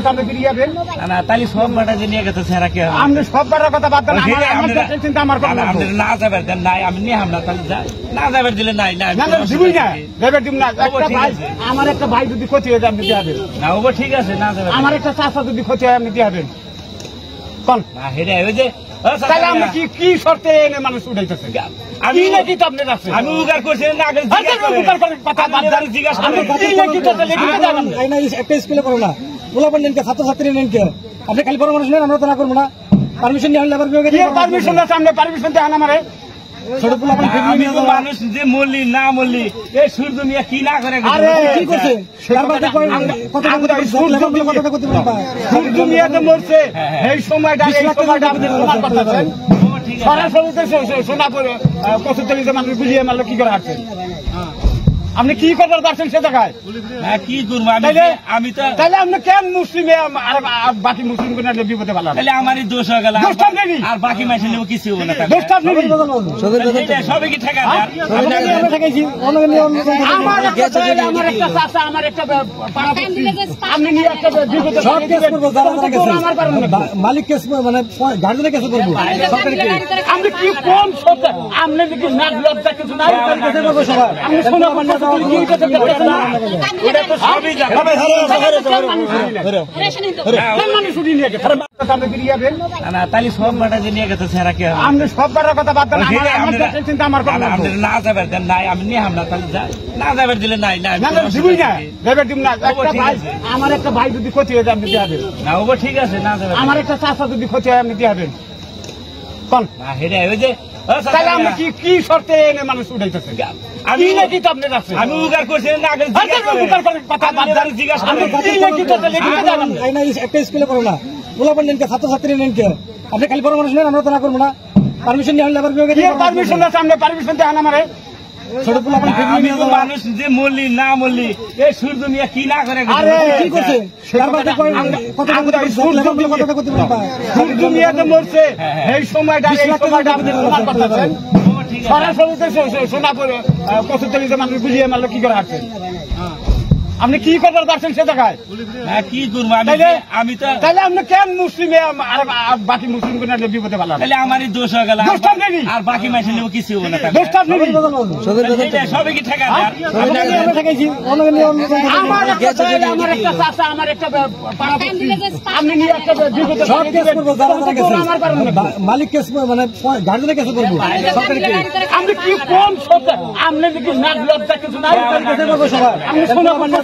আপনি ফিরে যাবেন না তাহলে সব বাটা যে নিয়ে গেছে সেরা কি আপনি সব বারের কথা বাদ দেন চিন্তা আমার কথা না যাবার দেন নাই আমি নিয়ে আমরা তাহলে না যাবার দিলে নাই না দিবই না যাবার দিব না আমার একটা ভাই যদি ক্ষতি হয়ে যায় আপনি দিয়ে দেবেন না ও ঠিক আছে না যাবে আমার একটা চাষা যদি ক্ষতি হয় আপনি দিয়ে দেবেন কোন না হেরে ওই যে তাহলে আমরা কি শর্তে এনে মানুষ উঠাইতেছে আমি নাকি তো আপনার আছে আমি উগার করছি না আগে কথা বাদ দেন জিজ্ঞাসা আমি কি নাকি তো লিখে দেন একটা স্কুলে পড়ো না পোলাপান নেন কে ছাত্রছাত্রী নেন কে আপনি খালি পরামর্শ নেন আমরা তো না করবো না পারমিশন নিয়ে লেবার বিভাগে পারমিশন আছে আমরা পারমিশন দেন আমারে ছোট পোলাপান আমি তো মানুষ যে মল্লি না মল্লি এই সূর্য মিয়া কি না করে কি করছে সূর্য মিয়া যে মরছে এই সময়টা আপনি প্রমাণ করতেছেন সরাসরি শোনা করে কচুতলিতে মানুষ বুঝিয়ে মারলো কি করে আসছেন আপনি কি করবার পারছেন সে জায়গায় কি করবো আমি তো তাহলে আপনি কেন মুসলিমে বাকি মুসলিম বিপদে ভালো তাহলে আমারই দোষ হয়ে গেল আর বাকি মাসে নেব কিছু হবো না সবাই কি ঠেকা আমার একটা আপনি নিয়ে একটা মালিক কেস মানে গার্জেনের কেস করবো আপনি কি কোন আপনি কি নাক লজ্জা কিছু নাই আপনি শোনা তাহলে সব বাটা যে নিয়ে গেছে সেরা কি আপনি সব বারের কথা বাদ দেন চিন্তা আমার কথা না যাবার দেন নাই আমি নিয়ে আমরা তাহলে না যাবার দিলে নাই না দিবই না যাবার দিব না আমার একটা ভাই যদি ক্ষতি হয়ে যায় আপনি দিয়ে দেবেন না ও ঠিক আছে না যাবে আমার একটা চাষা যদি ক্ষতি হয় আপনি দিয়ে দেবেন কোন না হেরে ওই যে তাহলে আমরা কি শর্তে এনে মানুষ উঠাইতেছে আমি নাকি তো আপনার আছে আমি উগার করছি না আগে কথা বাদ দেন জিজ্ঞাসা আমি কি নাকি তো লিখে দেন একটা স্কুলে পড়ো না পোলাপান নেন কে ছাত্রছাত্রী নেন কে আপনি খালি পরামর্শ নেন আমরা তো না করবো না পারমিশন নিয়ে লেবার বিভাগে পারমিশন আছে আমরা পারমিশন দেন আমারে ছোট পোলাপান আমি তো মানুষ যে মল্লি না মল্লি এই সূর্য মিয়া কি না করে কি করছে সূর্য মিয়া যে মরছে এই সময়টা আপনি প্রমাণ করতেছেন সরাসরি শোনা করে কচুতলিতে মানুষ বুঝিয়ে মারলো কি করে আসছেন আপনি কি করবার পারছেন সে জায়গায় কি করবো আমি তো তাহলে আপনি কেন মুসলিমে বাকি মুসলিম বিপদে ভালো তাহলে আমারই দোষ হয়ে গেল আর বাকি মাসে নেব কিছু হবো না সবাই কি ঠেকা আমার একটা আপনি নিয়ে একটা মালিক কেস মানে গার্জেনের কেস করবো আপনি কি কোন আপনি কি নাক লজ্জা কিছু নাই আমি শোনা মানুষ